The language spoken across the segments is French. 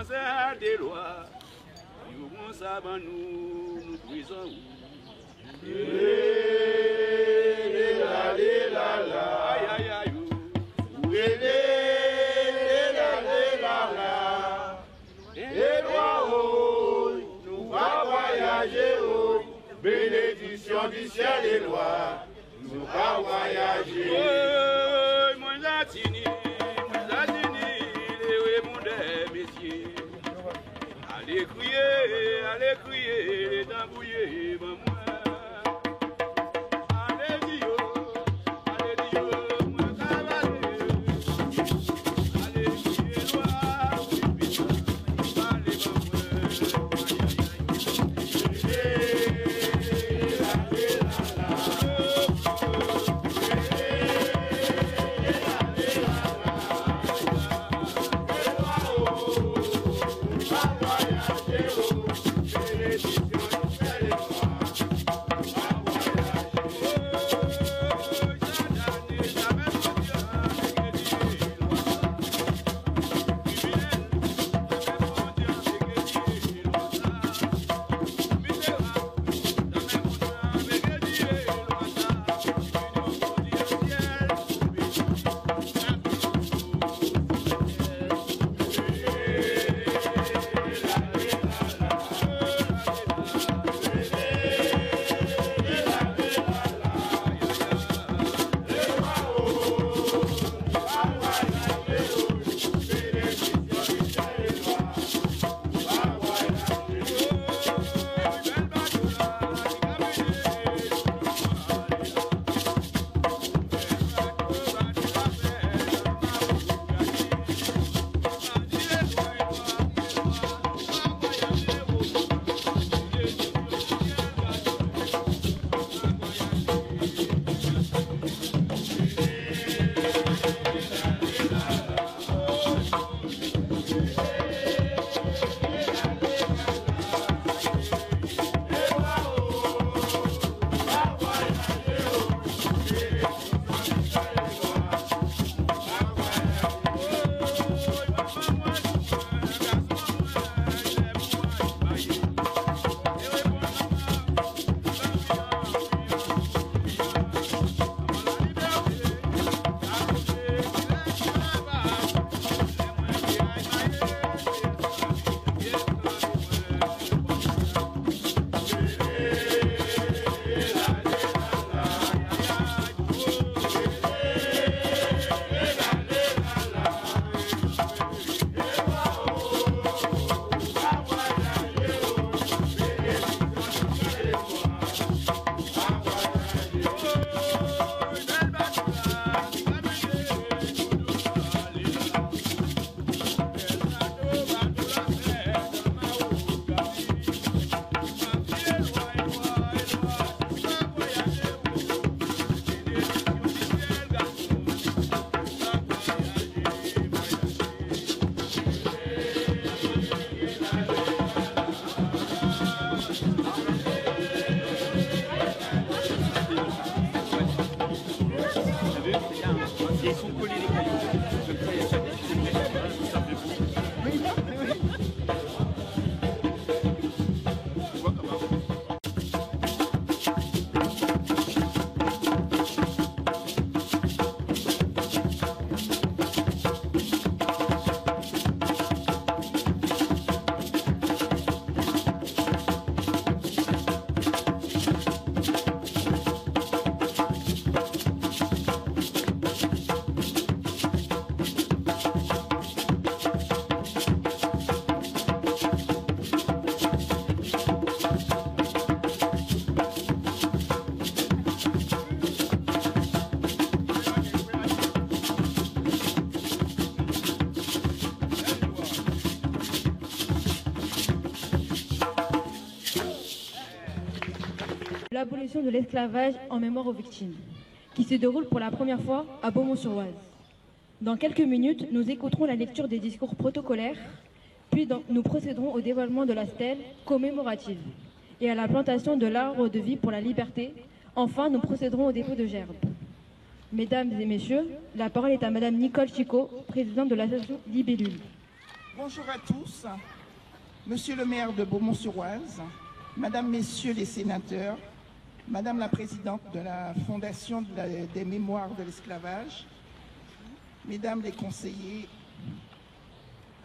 conseil des lois. Nous savons nous brisons. Aïe aïe aïe. Et loi, nous va voyager, bénédiction du ciel et loi, nous va voyager. Mon latini, les mondes messieurs. Allez crier, les tambouillés, maman. L'abolition de l'esclavage en mémoire aux victimes, qui se déroule pour la première fois à Beaumont-sur-Oise. Dans quelques minutes, nous écouterons la lecture des discours protocolaires, puis nous procéderons au dévoilement de la stèle commémorative et à la plantation de l'arbre de vie pour la liberté. Enfin, nous procéderons au dépôt de gerbes. Mesdames et messieurs, la parole est à Madame Nicole Chicot, présidente de l'association Libellule. Bonjour à tous. Monsieur le maire de Beaumont-sur-Oise, Madame, Messieurs les sénateurs, Madame la présidente de la Fondation des Mémoires de l'Esclavage, Mesdames les conseillers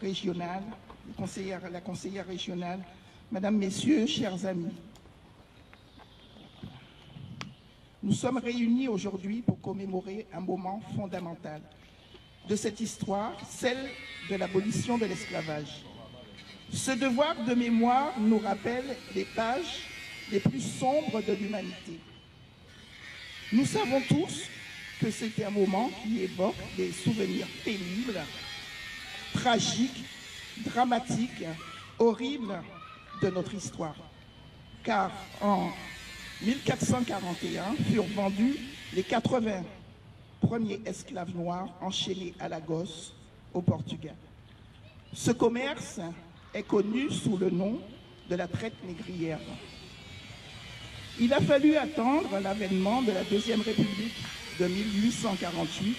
régionales, la conseillère régionale, Madame, Messieurs, chers amis. Nous sommes réunis aujourd'hui pour commémorer un moment fondamental de cette histoire, celle de l'abolition de l'esclavage. Ce devoir de mémoire nous rappelle les pages les plus sombres de l'humanité. Nous savons tous que c'était un moment qui évoque des souvenirs pénibles, tragiques, dramatiques, horribles de notre histoire. Car en 1441 furent vendus les 80 premiers esclaves noirs enchaînés à Lagos, au Portugal. Ce commerce est connu sous le nom de la traite négrière. Il a fallu attendre l'avènement de la Deuxième République de 1848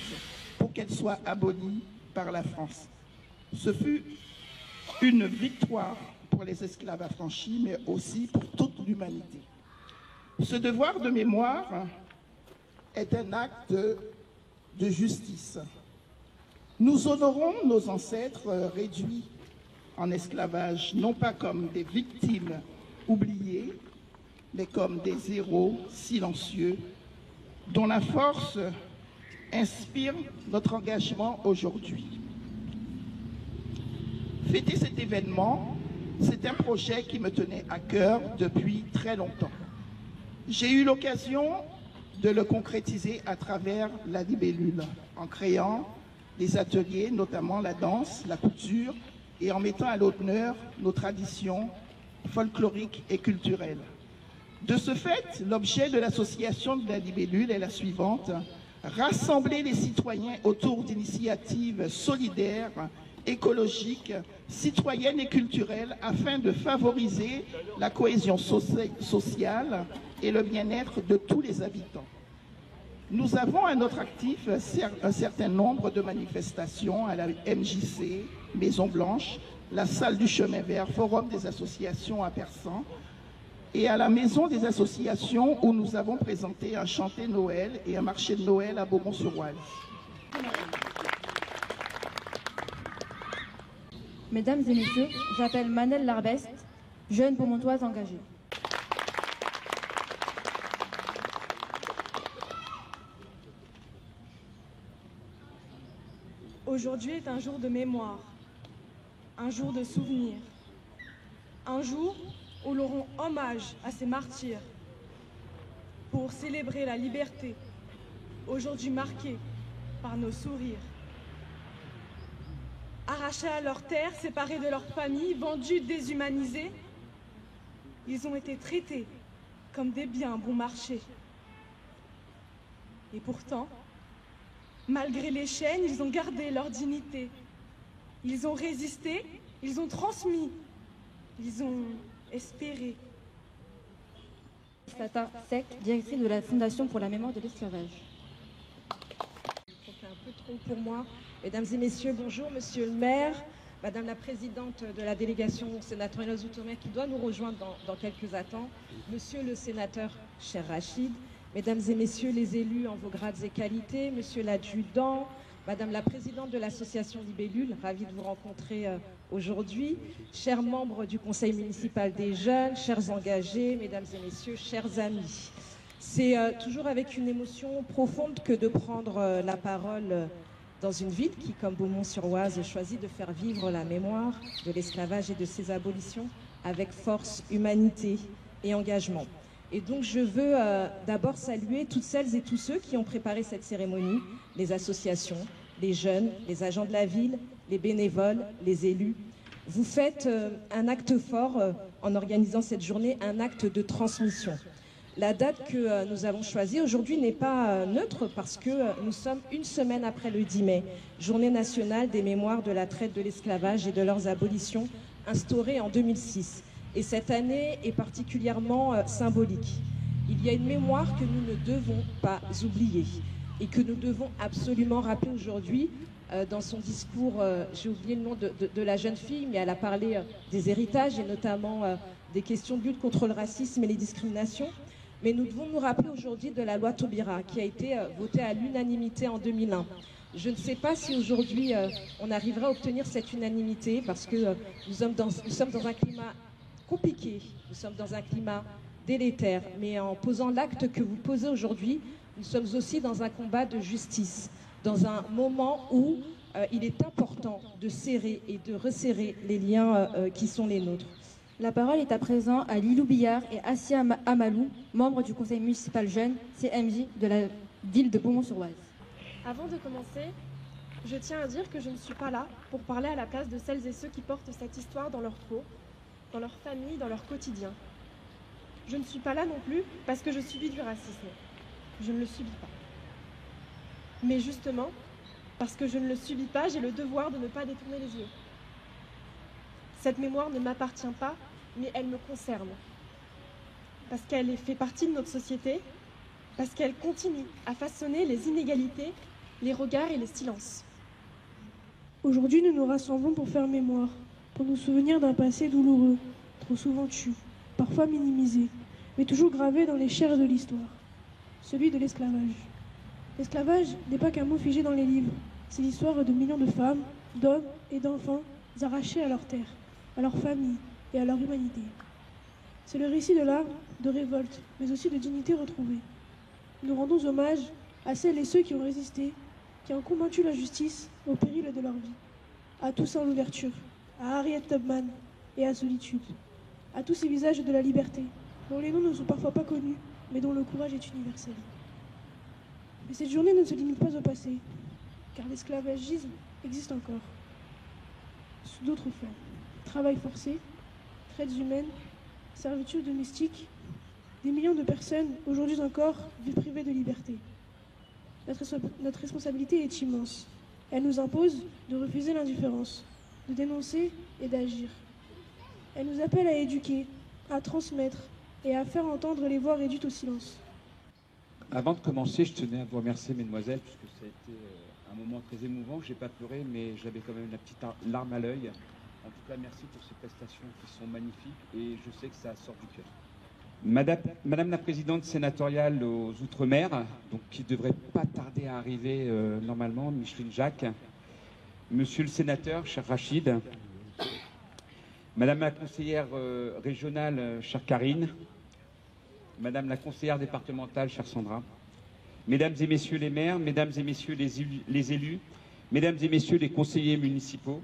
pour qu'elle soit abolie par la France. Ce fut une victoire pour les esclaves affranchis, mais aussi pour toute l'humanité. Ce devoir de mémoire est un acte de justice. Nous honorons nos ancêtres réduits en esclavage, non pas comme des victimes oubliées, mais comme des héros silencieux dont la force inspire notre engagement aujourd'hui. Fêter cet événement, c'est un projet qui me tenait à cœur depuis très longtemps. J'ai eu l'occasion de le concrétiser à travers la libellule, en créant des ateliers, notamment la danse, la couture, et en mettant à l'honneur nos traditions folkloriques et culturelles. De ce fait, l'objet de l'association de la libellule est la suivante: rassembler les citoyens autour d'initiatives solidaires, écologiques, citoyennes et culturelles afin de favoriser la cohésion sociale et le bien-être de tous les habitants. Nous avons à notre actif un certain nombre de manifestations à la MJC, Maison Blanche, la salle du Chemin Vert, Forum des associations à Persan, et à la Maison des associations où nous avons présenté un chanté Noël et un marché de Noël à Beaumont-sur-Oise. Mesdames et messieurs, j'appelle Manel Larbest, jeune beaumontoise engagée. Aujourd'hui est un jour de mémoire, un jour de souvenir, un jour où l'on rend hommage à ces martyrs pour célébrer la liberté, aujourd'hui marquée par nos sourires. Arrachés à leurs terres, séparés de leurs familles, vendus, déshumanisés, ils ont été traités comme des biens bon marché. Et pourtant, malgré les chaînes, ils ont gardé leur dignité. Ils ont résisté, ils ont transmis, ils ont espéré. Tata Sec, directrice de la Fondation pour la mémoire de l'esclavage. C'est un peu trop pour moi. Mesdames et messieurs, bonjour. Monsieur le maire, Madame la présidente de la délégation sénatoriale aux Outre-mer qui doit nous rejoindre dans quelques instants, Monsieur le sénateur cher Rachid, Mesdames et messieurs les élus en vos grades et qualités, Monsieur l'adjudant, Madame la présidente de l'association Libellule, ravie de vous rencontrer aujourd'hui, chers membres du conseil municipal des jeunes, chers engagés, Mesdames et messieurs, chers amis. C'est toujours avec une émotion profonde que de prendre la parole dans une ville qui, comme Beaumont-sur-Oise, choisit de faire vivre la mémoire de l'esclavage et de ses abolitions avec force, humanité et engagement. Et donc je veux d'abord saluer toutes celles et tous ceux qui ont préparé cette cérémonie, les associations, les jeunes, les agents de la ville, les bénévoles, les élus. Vous faites un acte fort en organisant cette journée, un acte de transmission. La date que nous avons choisie aujourd'hui n'est pas neutre parce que nous sommes une semaine après le 10 mai, journée nationale des mémoires de la traite de l'esclavage et de leurs abolitions instaurée en 2006. Et cette année est particulièrement symbolique. Il y a une mémoire que nous ne devons pas oublier et que nous devons absolument rappeler aujourd'hui Dans son discours, j'ai oublié le nom de la jeune fille, mais elle a parlé des héritages et notamment des questions de lutte contre le racisme et les discriminations. Mais nous devons nous rappeler aujourd'hui de la loi Taubira qui a été votée à l'unanimité en 2001. Je ne sais pas si aujourd'hui on arrivera à obtenir cette unanimité parce que nous sommes dans un climat compliqué, nous sommes dans un climat délétère. Mais en posant l'acte que vous posez aujourd'hui, nous sommes aussi dans un combat de justice, dans un moment où il est important de serrer et de resserrer les liens qui sont les nôtres. La parole est à présent à Lilou Billard et Assia Amalou, membres du conseil municipal jeune CMJ de la ville de Beaumont-sur-Oise. Avant de commencer, je tiens à dire que je ne suis pas là pour parler à la place de celles et ceux qui portent cette histoire dans leur peau, dans leur famille, dans leur quotidien. Je ne suis pas là non plus parce que je subis du racisme. Je ne le subis pas. Mais justement, parce que je ne le subis pas, j'ai le devoir de ne pas détourner les yeux. Cette mémoire ne m'appartient pas, mais elle me concerne. Parce qu'elle fait partie de notre société, parce qu'elle continue à façonner les inégalités, les regards et les silences. Aujourd'hui, nous nous rassemblons pour faire mémoire, pour nous souvenir d'un passé douloureux, trop souvent tu, parfois minimisé, mais toujours gravé dans les chairs de l'histoire, celui de l'esclavage. L'esclavage n'est pas qu'un mot figé dans les livres, c'est l'histoire de millions de femmes, d'hommes et d'enfants arrachés à leur terre, à leur famille et à leur humanité. C'est le récit de larmes, de révolte, mais aussi de dignité retrouvée. Nous rendons hommage à celles et ceux qui ont résisté, qui ont combattu la justice au péril de leur vie. À Toussaint Louverture, à Harriet Tubman et à Solitude. À tous ces visages de la liberté, dont les noms ne sont parfois pas connus, mais dont le courage est universel. Mais cette journée ne se limite pas au passé, car l'esclavagisme existe encore. Sous d'autres formes. Travail forcé, traites humaines, servitude domestique, des millions de personnes, aujourd'hui encore, vivent privées de liberté. Notre responsabilité est immense. Elle nous impose de refuser l'indifférence, de dénoncer et d'agir. Elle nous appelle à éduquer, à transmettre et à faire entendre les voix réduites au silence. Avant de commencer, je tenais à vous remercier, mesdemoiselles, puisque ça a été un moment très émouvant. Je n'ai pas pleuré, mais j'avais quand même la petite larme à l'œil. En tout cas, merci pour ces prestations qui sont magnifiques et je sais que ça sort du cœur. Madame la présidente sénatoriale aux Outre-mer, donc qui ne devrait pas tarder à arriver normalement, Micheline Jacques, monsieur le sénateur, cher Rachid, madame la conseillère régionale, chère Karine, madame la conseillère départementale, chère Sandra, mesdames et messieurs les maires, mesdames et messieurs les élus, mesdames et messieurs les conseillers municipaux,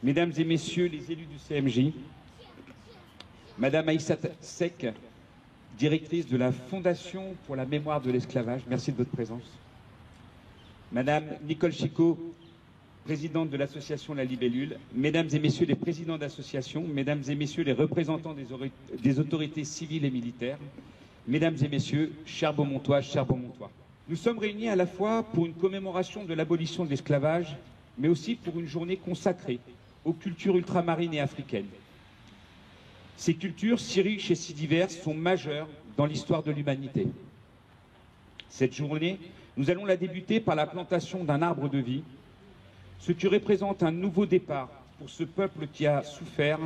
mesdames et messieurs les élus du CMJ, madame Aïssa Sek, directrice de la Fondation pour la mémoire de l'esclavage, merci de votre présence. Madame Nicole Chicot, présidente de l'association La Libellule, mesdames et messieurs les présidents d'associations, mesdames et messieurs les représentants des autorités civiles et militaires, mesdames et messieurs, chers Beaumontois, chers Beaumontois. Nous sommes réunis à la fois pour une commémoration de l'abolition de l'esclavage, mais aussi pour une journée consacrée aux cultures ultramarines et africaines. Ces cultures, si riches et si diverses, sont majeures dans l'histoire de l'humanité. Cette journée, nous allons la débuter par la plantation d'un arbre de vie, ce qui représente un nouveau départ pour ce peuple qui a souffert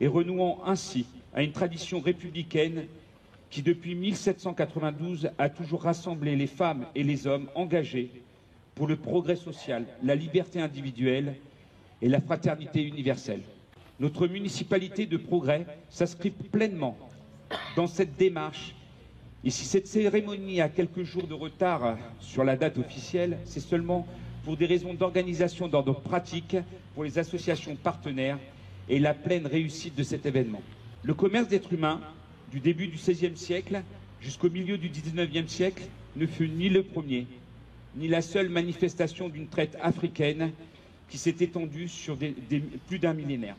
et renouant ainsi à une tradition républicaine qui, depuis 1792, a toujours rassemblé les femmes et les hommes engagés pour le progrès social, la liberté individuelle et la fraternité universelle. Notre municipalité de Progrès s'inscrit pleinement dans cette démarche. Et si cette cérémonie a quelques jours de retard sur la date officielle, c'est seulement pour des raisons d'organisation d'ordre pratique pour les associations partenaires et la pleine réussite de cet événement. Le commerce d'êtres humains, du début du XVIe siècle jusqu'au milieu du XIXe siècle, ne fut ni le premier, ni la seule manifestation d'une traite africaine qui s'est étendue sur plus d'un millénaire.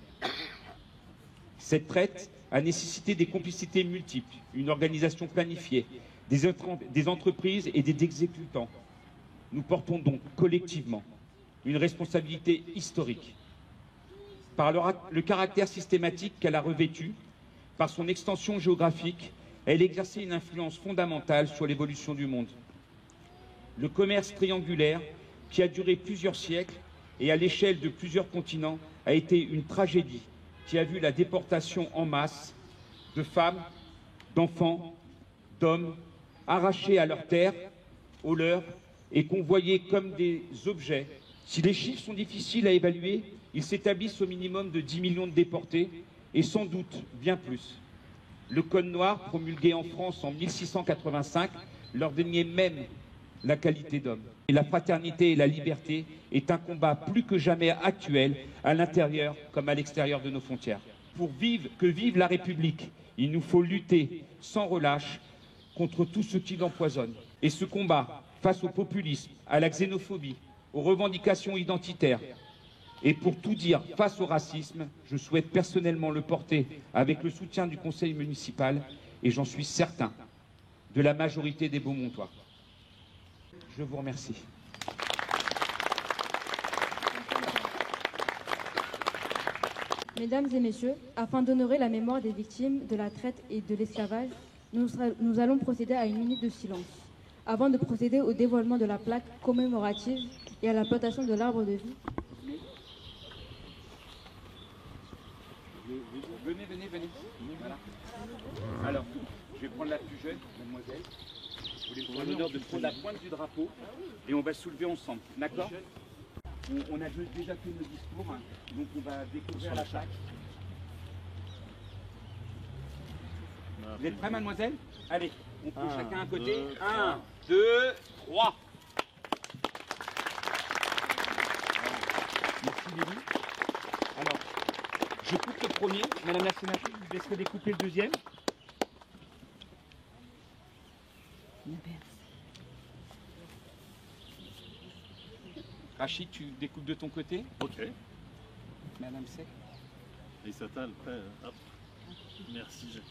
Cette traite a nécessité des complicités multiples, une organisation planifiée, des entreprises et des exécutants. Nous portons donc collectivement une responsabilité historique. Par le caractère systématique qu'elle a revêtu, par son extension géographique, elle exerçait une influence fondamentale sur l'évolution du monde. Le commerce triangulaire qui a duré plusieurs siècles et à l'échelle de plusieurs continents a été une tragédie qui a vu la déportation en masse de femmes, d'enfants, d'hommes, arrachés à leurs terres, aux leurs, et convoyés comme des objets. Si les chiffres sont difficiles à évaluer, ils s'établissent au minimum de 10 millions de déportés, et sans doute bien plus. Le Code noir, promulgué en France en 1685, leur déniait même la qualité d'homme. Et la fraternité et la liberté est un combat plus que jamais actuel, à l'intérieur comme à l'extérieur de nos frontières. Pour que vive la République, il nous faut lutter sans relâche contre tout ce qui l'empoisonne. Et ce combat, face au populisme, à la xénophobie, aux revendications identitaires, et pour tout dire, face au racisme, je souhaite personnellement le porter avec le soutien du conseil municipal et j'en suis certain, de la majorité des Beaumontois. Je vous remercie. Mesdames et messieurs, afin d'honorer la mémoire des victimes de la traite et de l'esclavage, nous allons procéder à une minute de silence, avant de procéder au dévoilement de la plaque commémorative et à la plantation de l'arbre de vie. Venez. Voilà. Alors, je vais prendre la plus jeune, mademoiselle. Vous voulez me faire l'honneur de prendre la pointe du drapeau et on va soulever ensemble, d'accord? On a déjà fait nos discours, hein, donc on va découvrir la plaque. Vous êtes prêts, mademoiselle? Allez, on prend chacun un côté. 1, 2, 3. Merci, Lily. Alors, je coupe le premier. Madame la sénatrice, vous laisserez découper le deuxième. Rachid, tu découpes de ton côté. Ok. Madame Sec. Et Satan, après, hop. Merci, Jacques.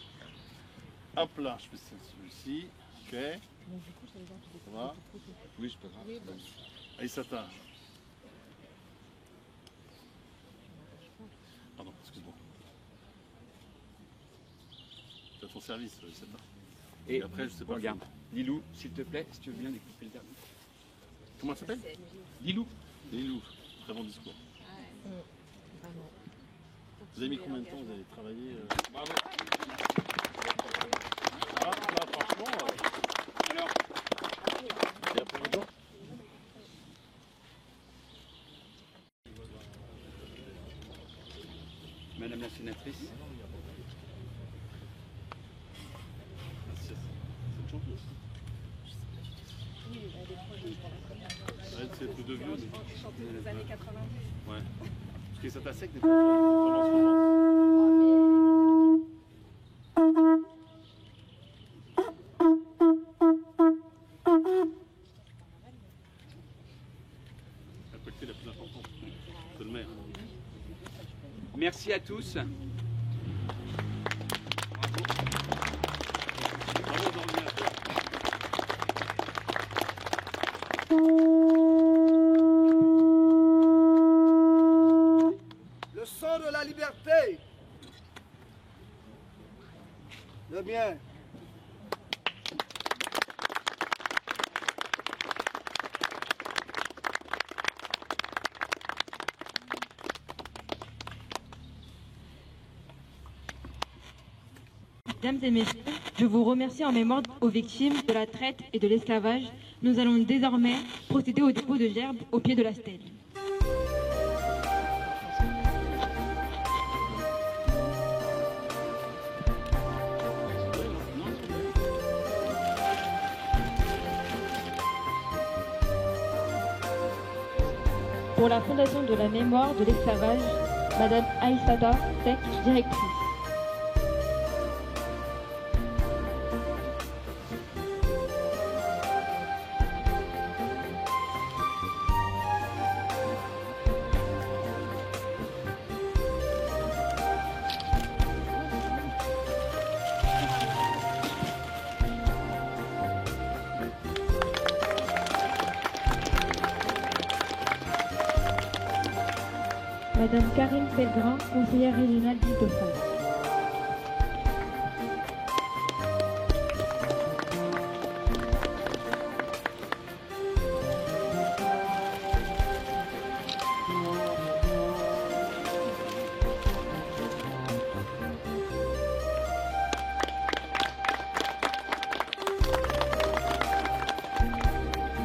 Hop là, je fais celui-ci. Ok. Ça va? Oui, c'est pas grave. Et Satan. Pardon, excuse-moi. Tu as ton service, Satan. Et après, je sais pas. Regarde, Lilou, s'il te plaît, si tu veux bien découper le dernier. Comment ça s'appelle? Lilou. Lilou, très bon discours. Vous avez mis combien de temps? Vous avez travaillé Bravo. Là, franchement. Alors, et après le jour Madame la sénatrice. C'est gentil. C'est plus de vieux. Chanteuse des années 90. Ouais. Parce que ça t'a sec des fois. Comme en ce moment. La qualité la plus importante, c'est le maire. Merci à tous. Bravo d'ordinateur. Le sang de la liberté. Le mien. Mesdames et messieurs, je vous remercie en mémoire aux victimes de la traite et de l'esclavage. Nous allons désormais procéder au dépôt de gerbes au pied de la stèle. Pour la Fondation de la mémoire de l'esclavage, Madame Aïssata Sek, directrice. Madame Karine Pellegrin, conseillère régionale d'Île-de-France.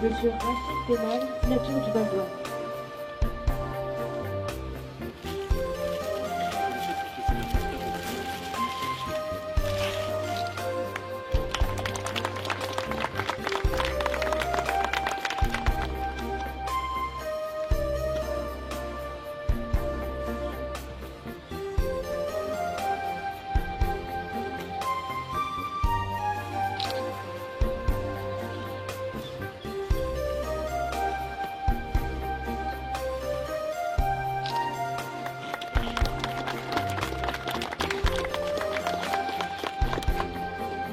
Monsieur Rachid Pénal, signature du Val-d'Oise.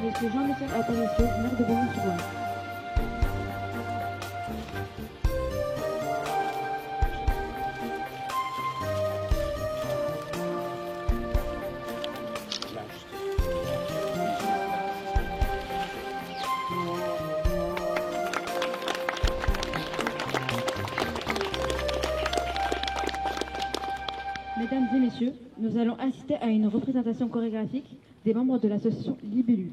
Monsieur Jean-Michel Aparicio, maire de Beaumont-sur-Oise. Mesdames et messieurs, nous allons assister à une représentation chorégraphique des membres de l'association Libellu.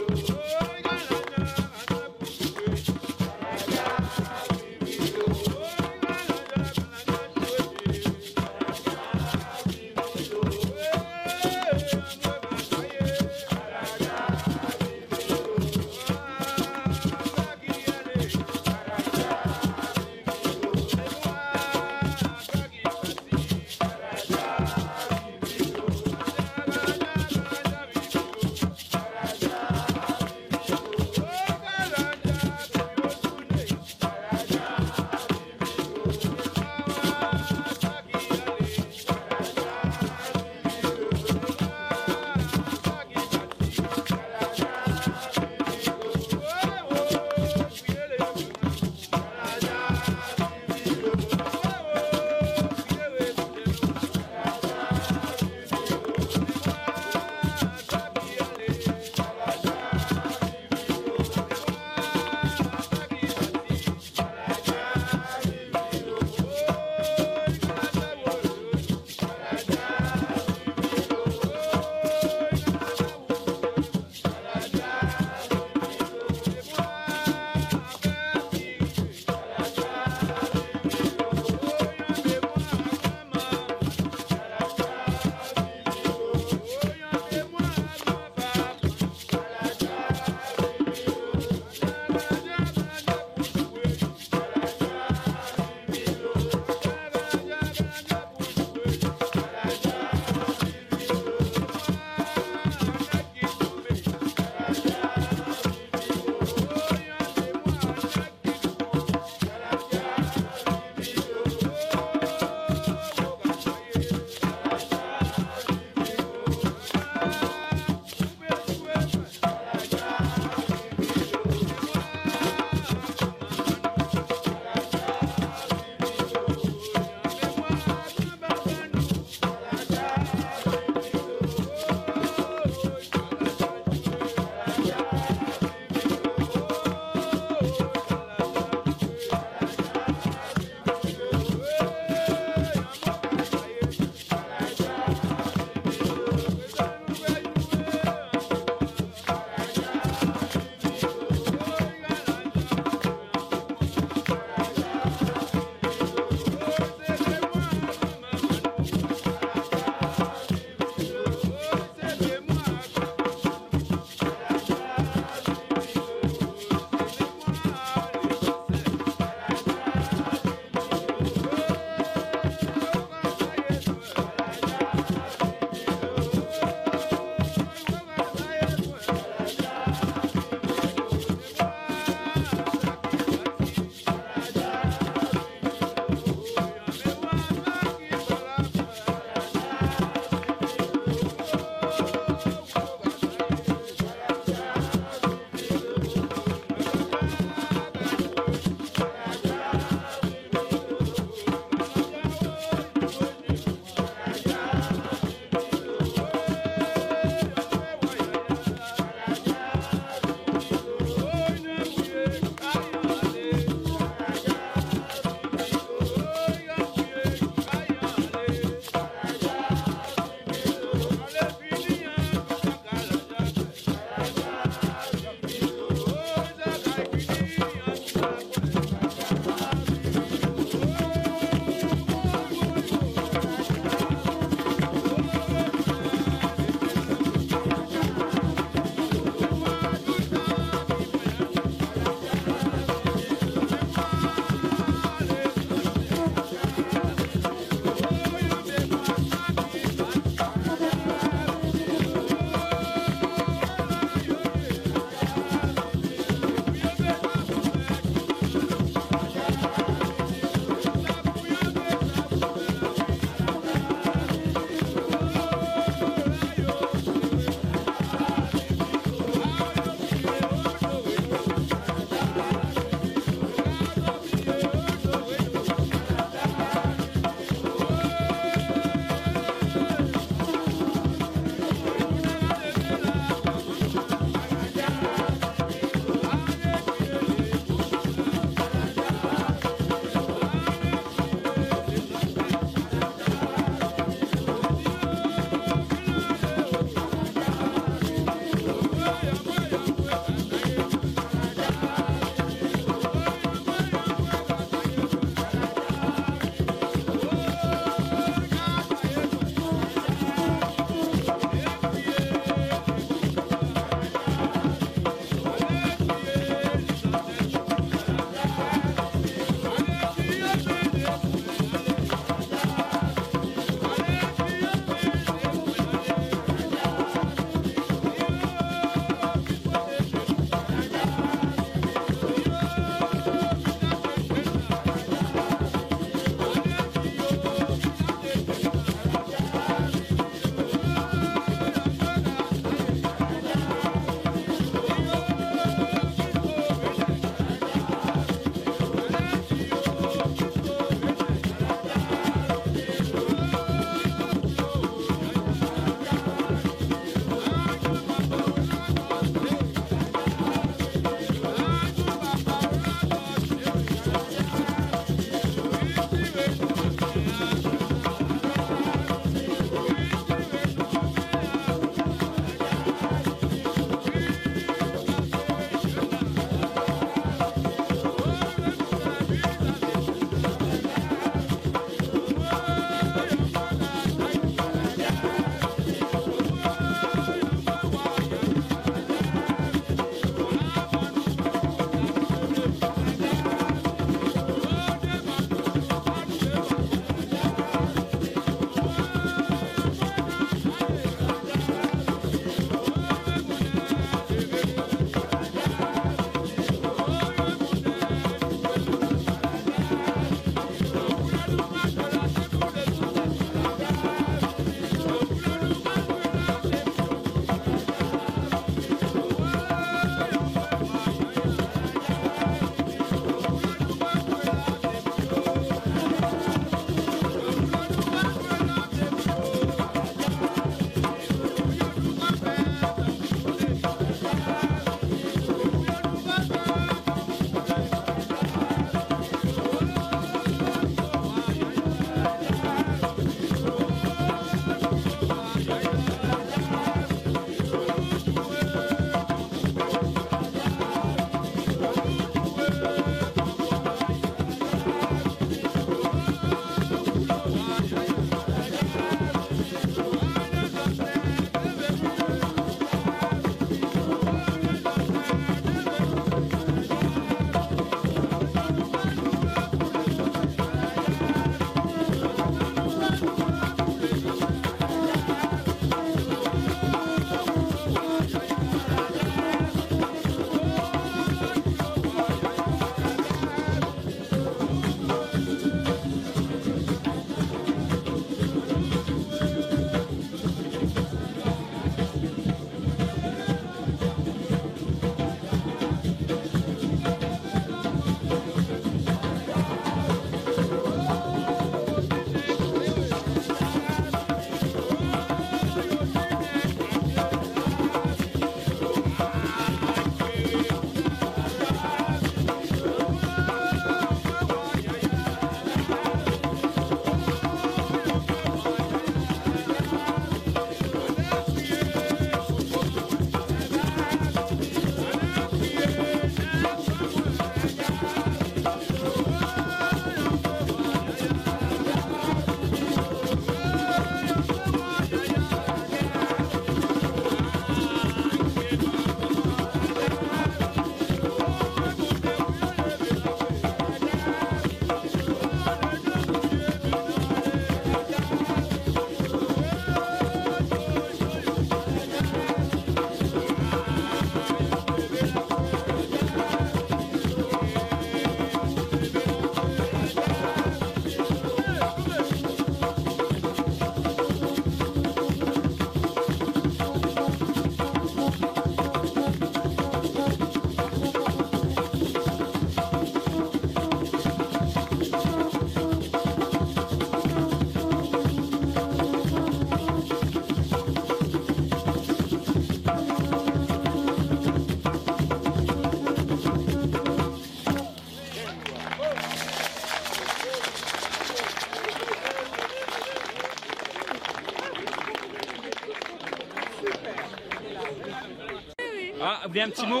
vous voulez un petit mot?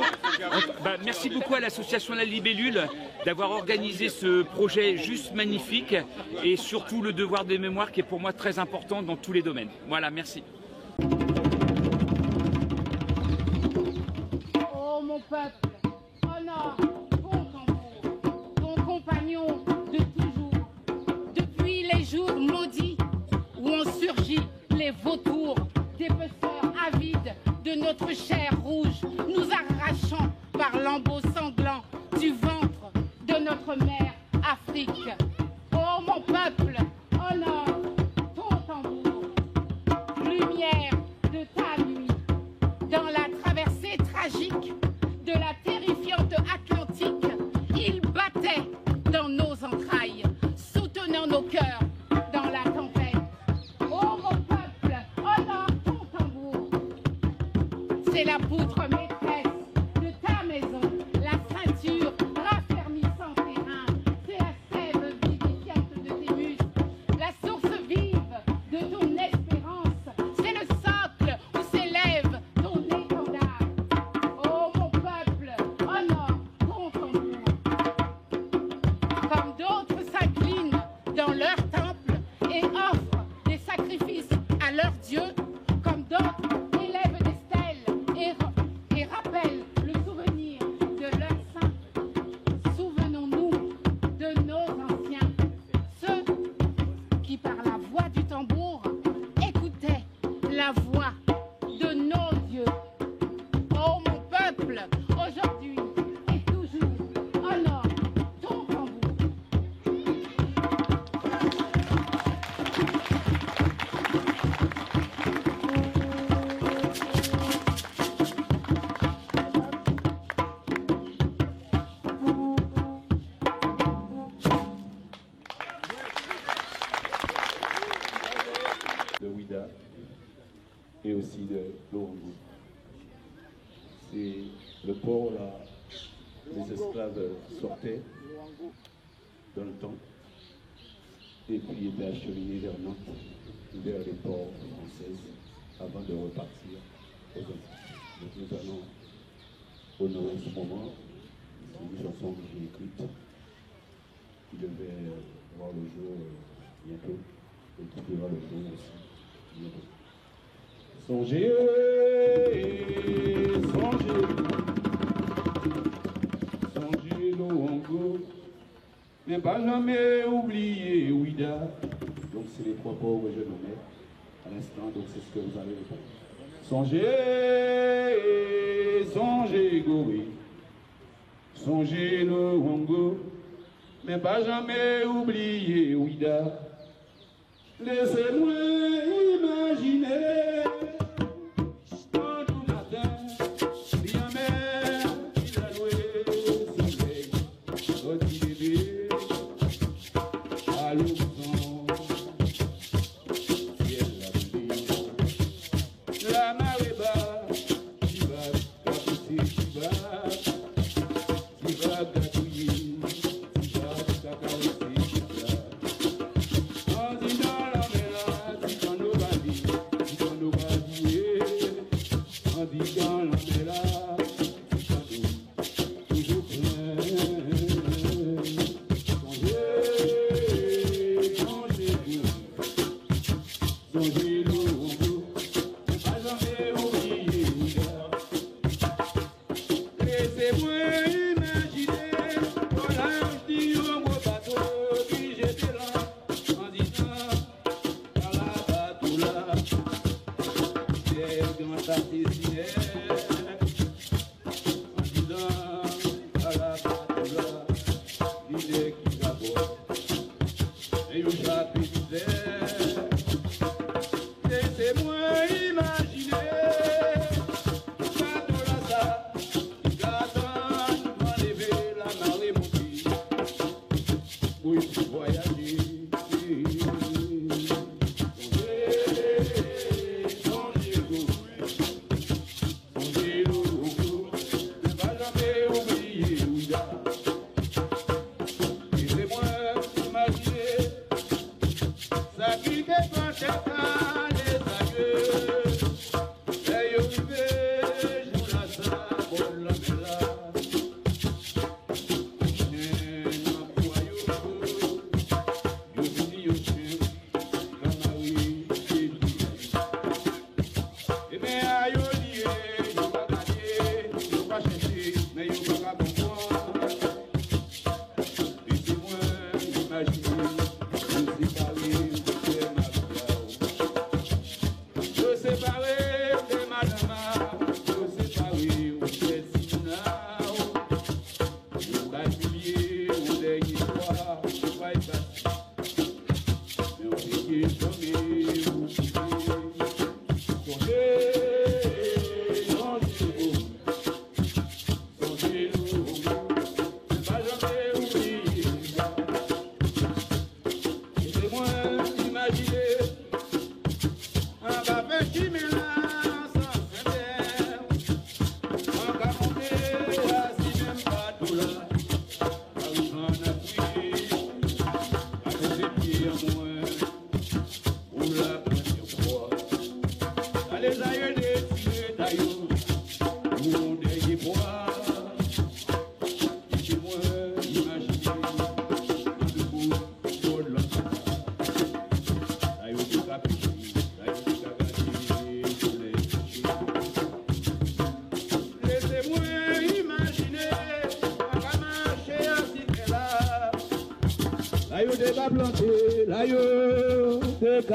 Merci beaucoup à l'association La Libellule d'avoir organisé ce projet juste magnifique et surtout le devoir de mémoire qui est pour moi très important dans tous les domaines. Voilà, merci. Oh mon peuple, honore ton tambour, ton compagnon de toujours. Depuis les jours maudits où ont surgi les vautours, dépeceurs avides de notre chair rouge, nous arrachant par lambeaux sanglants du ventre de notre mère Afrique. Oh mon peuple, honore ton tambour, lumière de ta nuit, dans la traversée tragique de la terrifiante Atlantique, il battait dans nos entrailles, soutenant nos cœurs dans la tempête. Oh mon peuple, honore ton tambour, c'est la poutre maîtresse de ta maison, la ceinture raffermissant tes reins, c'est la sève vivifiante de tes muscles, la source vive de ton espérance, c'est le socle où s'élève ton étendard. Oh mon peuple, honore ton tambour. Comme d'autres s'inclinent dans leur temple et offrent des sacrifices à leurs dieux, comme d'autres élèvent des stèles et rappellent le souvenir de leurs saints, souvenons-nous de nos anciens, ceux qui par la voix du tambour écoutaient la voix de nos dieux. Oh mon peuple, aujourd'hui et toujours, honore ton tambour. De Ouida et aussi de Luango. C'est le port là, les esclaves sortaient dans le temps et puis étaient acheminés vers Nantes, vers les ports français avant de repartir aux Antilles. Donc nous allons honorer ce moment. C'est une chanson que j'ai écrite qui devait voir le jour bientôt et qui verra le jour aussi bientôt. Songez, songez, songez Luango, mais pas jamais oublier Ouida. Donc c'est les trois pauvres que je nommais à l'instant, donc c'est ce que vous allez répondre. Songez, songez Gorée, songez Luango, mais pas jamais oublier Ouida. Laissez-moi imaginer.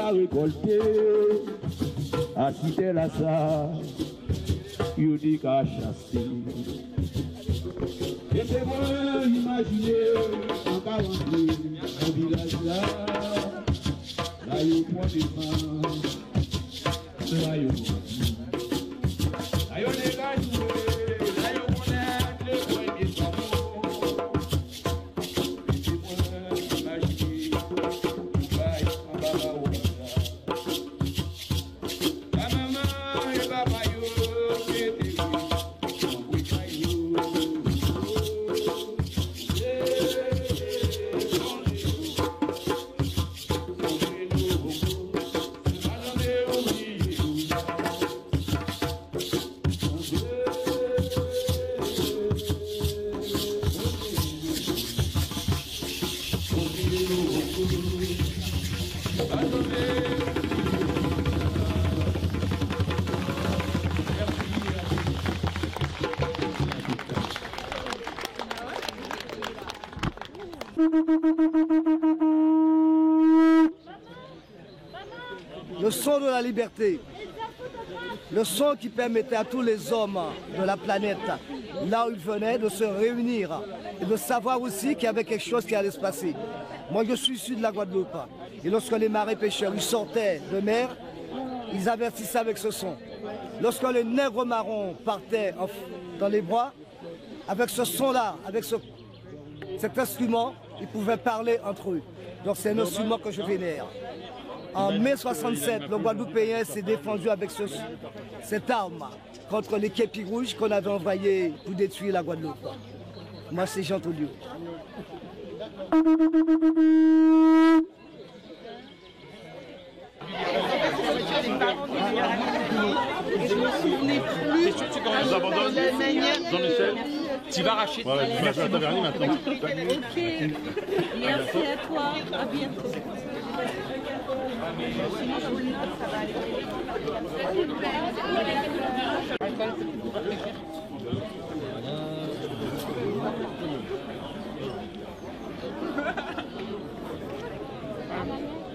Récolté, à citer la ça, you dis qu'à chasser. Et c'est moi imaginer en 40 un village là, là you point des femmes, là you là you les gars jouer, là you connaître les points des femmes. Et c'est moi imaginer, en bas au Le son de la liberté, le son qui permettait à tous les hommes de la planète, là où ils venaient, de se réunir et de savoir aussi qu'il y avait quelque chose qui allait se passer. Moi, je suis issu de la Guadeloupe et lorsque les marins pêcheurs ils sortaient de mer, ils avertissaient avec ce son. Lorsque les nègres marrons partaient dans les bois, avec ce son-là, avec cet instrument, ils pouvaient parler entre eux. Donc c'est un instrument que je vénère. En mai 67, le Guadeloupéen s'est défendu avec cette arme contre les képis rouges qu'on avait envoyés pour détruire la Guadeloupe. Moi, c'est Jean Taulieu. Je me souvenais plus de la manière Jean-Michel, tu vas racheter. Voilà, tu vas faire ta vernis maintenant. Ok, merci à toi, à bientôt.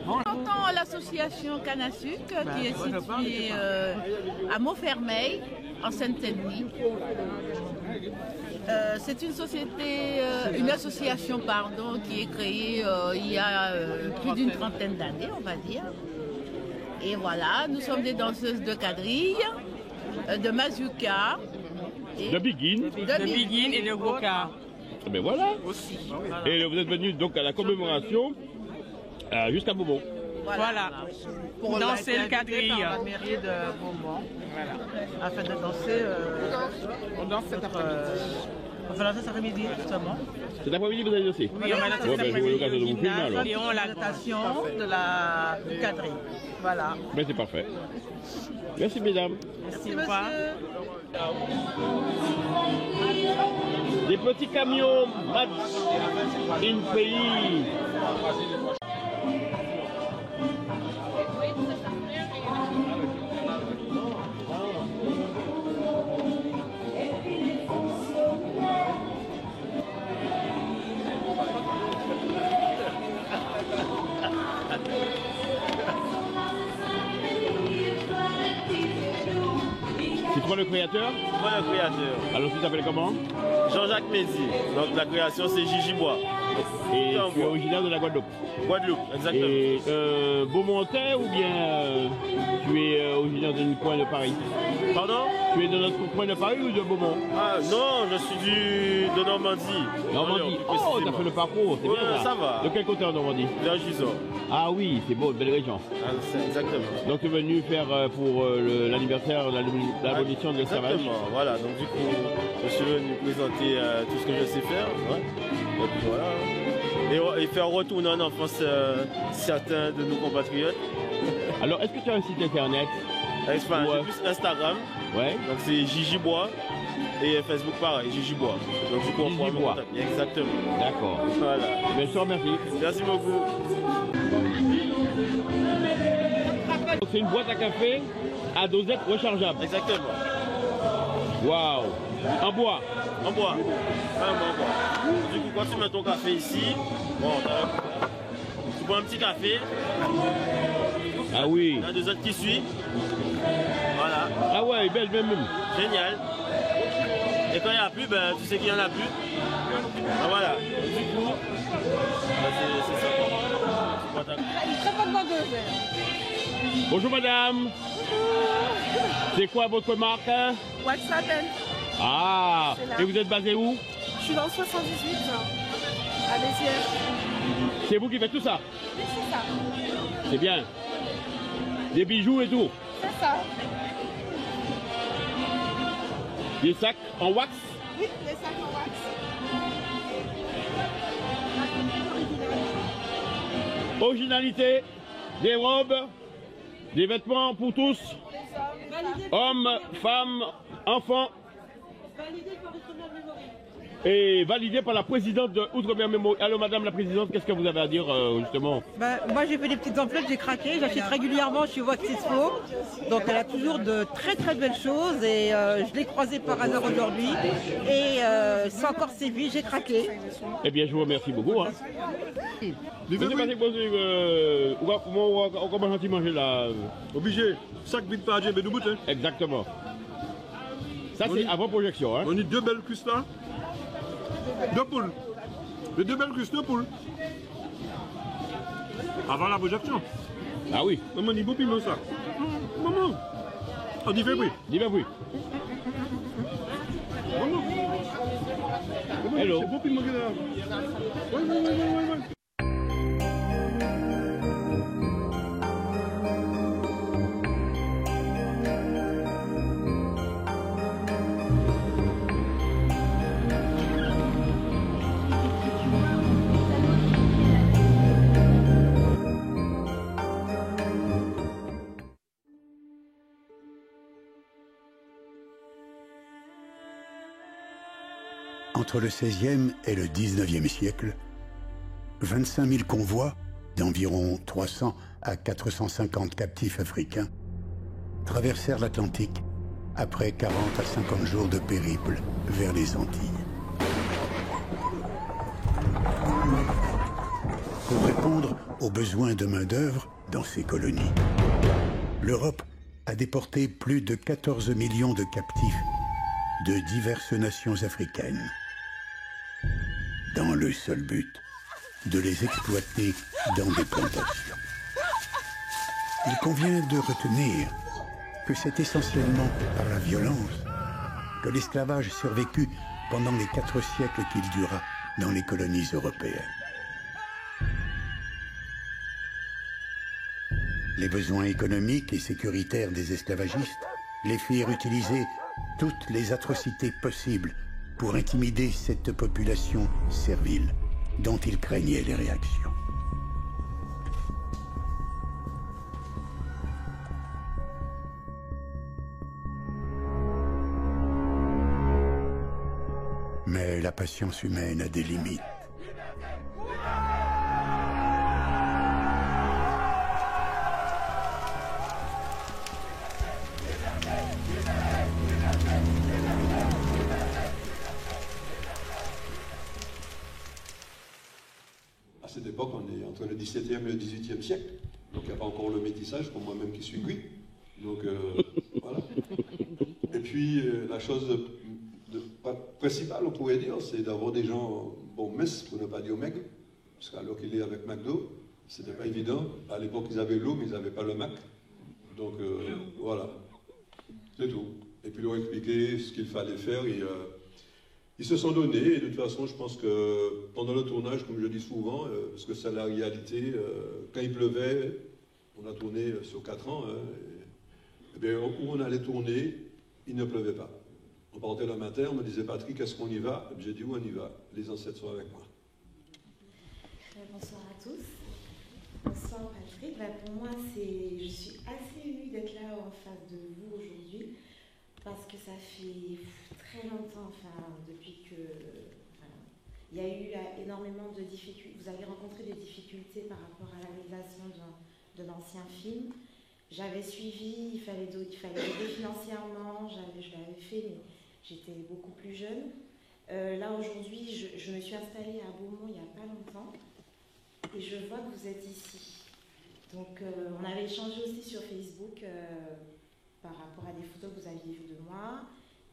On entend l'association Canne à Sucre qui est située à Montfermeil, en Seine-Saint-Denis. C'est une société, une association pardon, qui est créée il y a plus d'une trentaine d'années, on va dire. Et voilà, nous sommes des danseuses de quadrille, de mazurka, de biguine, et de goka. Mais voilà. Aussi. Et vous êtes venus donc à la commémoration jusqu'à Beaumont. Voilà. Pour danser le quadrille. Par la mairie de Beaumont. Voilà. Afin de danser. On danse cet après-midi. On va danser cet après-midi, justement. Cet après-midi, vous allez danser? Oui, on va danser cet après-midi. Et on la présentation du quadrille. Voilà. Ben, c'est parfait. Merci, mesdames. Merci, monsieur. Des petits camions Made in pays. C'est toi le créateur? Moi le créateur. Alors tu t'appelles comment? Jean-Jacques Mézi. Donc la création c'est Gigi Bois. Et tu es originaire de la Guadeloupe? Guadeloupe, exactement. Et Beaumontais ou bien tu es originaire d'un coin de Paris? Pardon? Tu es de notre coin de Paris ou de Beaumont? Ah non, je suis de Normandie. Normandie. Oh, t'as fait le parcours, c'est bien ça. Ça va. De quel côté en Normandie? De Gisors. Ah oui, c'est beau, belle région. Ah, exactement. Donc tu es venu faire pour l'anniversaire de l'abolition de l'esclavage? Exactement, voilà. Donc du coup, je suis venu présenter tout ce que je sais faire. Ouais. Et puis voilà. Et faire retourner en enfance certains de nos compatriotes. Alors, est-ce que tu as un site internet? Enfin, j'ai plus Instagram. Ouais. Donc c'est Gigi Bois. Et Facebook pareil, Gigi Bois. Donc du coup, on pourra me contacter. Exactement. D'accord. Voilà. Bien sûr, merci. Merci beaucoup. C'est une boîte à café à dosette rechargeable. Exactement. Waouh. En bois. En bois. Vraiment en bois. Du coup, quand tu mets ton café ici, bon, tu bois un petit café. Ah oui. Il y a deux autres qui suivent. Voilà. Ah ouais, belle même. Génial. Et quand il n'y en a plus, ben, tu sais qu'il n'y en a plus. Ben, voilà. Du coup, ben, c'est ça. Très bonne vendeuse. Bonjour madame. C'est quoi votre marque? WhatsApp. Ah. Et vous êtes basé où? Je suis dans le 78, à Béziers. C'est vous qui faites tout ça? Oui, c'est ça. C'est bien. Des bijoux et tout? C'est ça. Des sacs en wax? Oui, des sacs en wax. Originalité, des robes, des vêtements pour tous, hommes, femmes, enfants, et validé par la présidente de Outre-mer Mémorial. Alors madame la présidente, qu'est-ce que vous avez à dire justement? Moi j'ai fait des petites emplettes, j'ai craqué, j'achète régulièrement chez Wax Expo, donc elle a toujours de très très belles choses et je l'ai croisée par hasard aujourd'hui et c'est encore sévi, j'ai craqué. Eh bien je vous remercie beaucoup. Hein. On commence à manger là. Obligé, sac vite pas à mais nous bouteilles. Exactement. Ça c'est avant projection. Hein. On a deux belles cuisses là. Deux poules. Les deux belles cuisses, deux poules. Avant la projection. Ah oui. Maman, il beau piment ça. Maman. On dit fait oui. Dis ben oui. Maman. Hello. C'est beau piment qu'il y a là. Ouais. Entre le XVIe et le XIXe siècle, 25 000 convois d'environ 300 à 450 captifs africains traversèrent l'Atlantique après 40 à 50 jours de périple vers les Antilles. Pour répondre aux besoins de main-d'œuvre dans ces colonies, l'Europe a déporté plus de 14 millions de captifs de diverses nations africaines, dans le seul but de les exploiter dans des plantations. Il convient de retenir que c'est essentiellement par la violence que l'esclavage survécut pendant les 4 siècles qu'il dura dans les colonies européennes. Les besoins économiques et sécuritaires des esclavagistes les firent utiliser toutes les atrocités possibles pour intimider cette population servile dont ils craignaient les réactions. Mais la patience humaine a des limites. À cette époque, on est entre le XVIIe et le XVIIIe siècle, donc il n'y a pas encore le métissage, pour moi-même qui suis cuit. Donc voilà. Et puis, la chose principale, on pourrait dire, c'est d'avoir des gens bon messes, pour ne pas dire maigres, parce qu'alors qu'il est avec McDo, c'était pas évident. À l'époque, ils avaient l'eau, mais ils n'avaient pas le Mac. Donc, voilà. C'est tout. Et puis, leur expliquer ce qu'il fallait faire. Et, ils se sont donnés. Et de toute façon, je pense que pendant le tournage, comme je dis souvent, parce que c'est la réalité, quand il pleuvait, on a tourné sur 4 ans, hein, et bien, où on allait tourner, il ne pleuvait pas. On partait le matin, on me disait, Patrick, est-ce qu'on y va? J'ai dit, où on y va? Les ancêtres sont avec moi. Bonsoir à tous. Bonsoir Patrick. Pour moi, je suis assez émue d'être là en face de vous aujourd'hui parce que ça fait très longtemps, depuis que il y a eu énormément de difficultés. Vous avez rencontré des difficultés par rapport à la réalisation de l'ancien film. J'avais suivi, il fallait aider financièrement, je l'avais fait, mais j'étais beaucoup plus jeune. Là aujourd'hui, je me suis installée à Beaumont il n'y a pas longtemps. Et je vois que vous êtes ici. Donc, on avait échangé aussi sur Facebook par rapport à des photos que vous aviez vues de moi.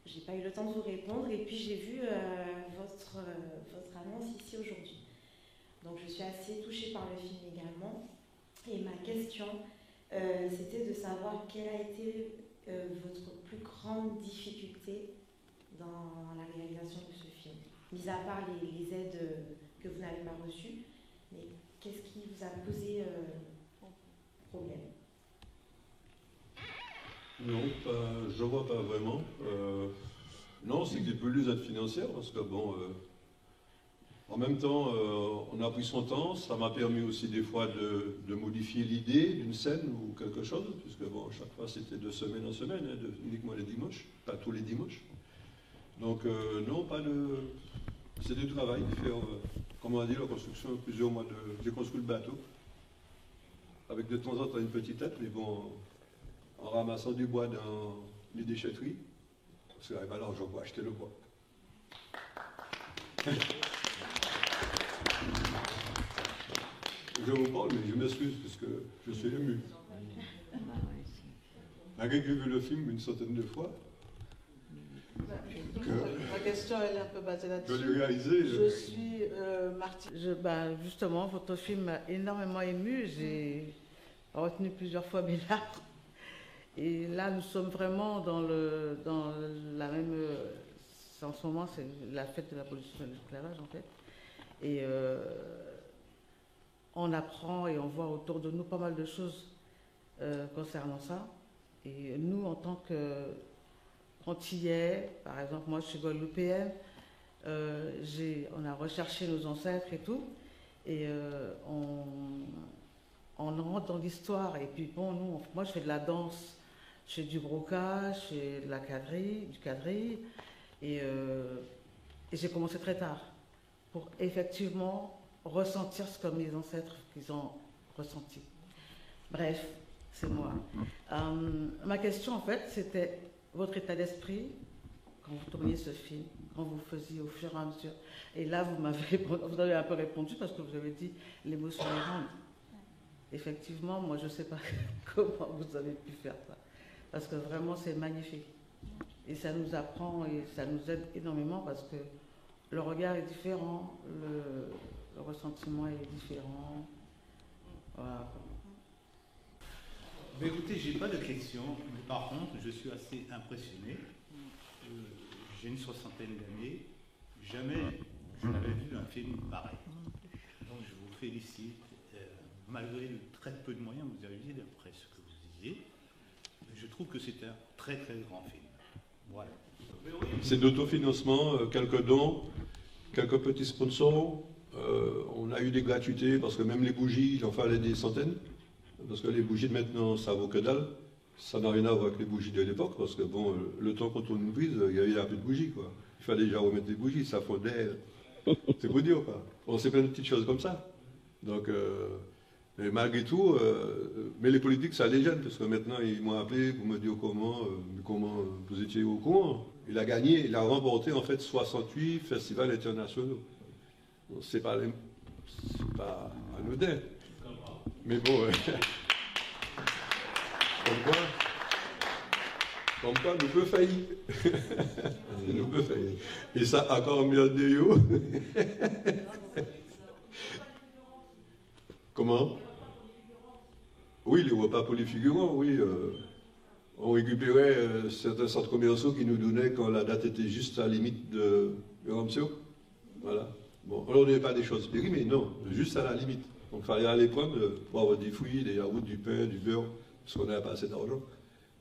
Je n'ai pas eu le temps de vous répondre. Et puis, j'ai vu votre annonce ici aujourd'hui. Donc, je suis assez touchée par le film également. Et ma question, c'était de savoir quelle a été votre plus grande difficulté dans la réalisation de ce film. Mis à part les aides que vous n'avez pas reçues. Mais qu'est-ce qui vous a posé problème? Non, je ne vois pas vraiment. Non, c'est qu'il peut les aides financières, parce que bon, en même temps, on a pris son temps. Ça m'a permis aussi des fois de modifier l'idée d'une scène ou quelque chose, puisque bon, chaque fois c'était de semaine en semaine, hein, uniquement les dimanches, pas tous les dimanches. Donc non, pas de... C'est du travail, faire... Comme on a dit, la construction, plusieurs mois j'ai construit le bateau, avec de temps en temps une petite tête, mais bon, en ramassant du bois dans les déchetteries, parce qu'il n'y avait pas l'argent pour acheter le bois. Je vous parle, mais je m'excuse, parce que je suis ému. Malgré que j'ai vu le film une centaine de fois, Ma question elle est un peu basée là-dessus. Je suis Martine. Justement, votre film m'a énormément ému. J'ai retenu plusieurs fois mes larmes. Et là, nous sommes vraiment dans la même... En ce moment, c'est la fête de l'abolition de l'esclavage, en fait. Et on apprend et on voit autour de nous pas mal de choses concernant ça. Et nous, en tant que... Antillais, par exemple, moi je suis guadeloupéenne, on a recherché nos ancêtres et tout, et on rentre dans l'histoire. Et puis bon, moi je fais de la danse, je fais du brocage, je fais de la quadrille, et j'ai commencé très tard pour effectivement ressentir ce que mes ancêtres qu'ils ont ressenti. Bref, c'est moi. Ma question en fait c'était votre état d'esprit quand vous tourniez ce film, quand vous faisiez au fur et à mesure. Et là, vous avez un peu répondu parce que vous avez dit l'émotion est grande. Effectivement, moi, je ne sais pas comment vous avez pu faire ça. Parce que vraiment, c'est magnifique. Et ça nous apprend et ça nous aide énormément parce que le regard est différent, le ressentiment est différent. Voilà. Mais écoutez, j'ai pas de questions, mais par contre, je suis assez impressionné. J'ai une 60aine d'années, jamais je n'avais vu un film pareil. Donc je vous félicite. Malgré le très peu de moyens que vous avez, d'après ce que vous disiez, je trouve que c'est un très très grand film. Voilà. C'est d'autofinancement, quelques dons, quelques petits sponsors. On a eu des gratuités parce que même les bougies, il en fallait des centaines. Parce que les bougies de maintenant, ça vaut que dalle. Ça n'a rien à voir avec les bougies de l'époque, parce que bon, le temps qu'on tourne une prise, il y avait un peu de bougies, quoi. Il fallait déjà remettre des bougies, ça fondait. C'est pour dire, quoi. On sait plein de petites choses comme ça. Donc, mais malgré tout, mais les politiques, ça les gêne, parce que maintenant, ils m'ont appelé pour me dire comment vous étiez au courant. Il a gagné, il a remporté en fait 68 festivals internationaux. C'est pas anodin. Mais bon, comme quoi, Comme quoi, nous peut faillir. Nous peut faillir. Et ça, encore mieux de yo. Comment? Oui, les repas pour les figurants, oui. On récupérait certains centres commerciaux qui nous donnaient quand la date était juste à la limite de Ramsio. Voilà. Bon, alors on n'avait pas des choses périmées, non, juste à la limite. Donc il fallait aller prendre pour avoir des fruits, des yaourts, du pain, du beurre, parce qu'on n'avait pas assez d'argent.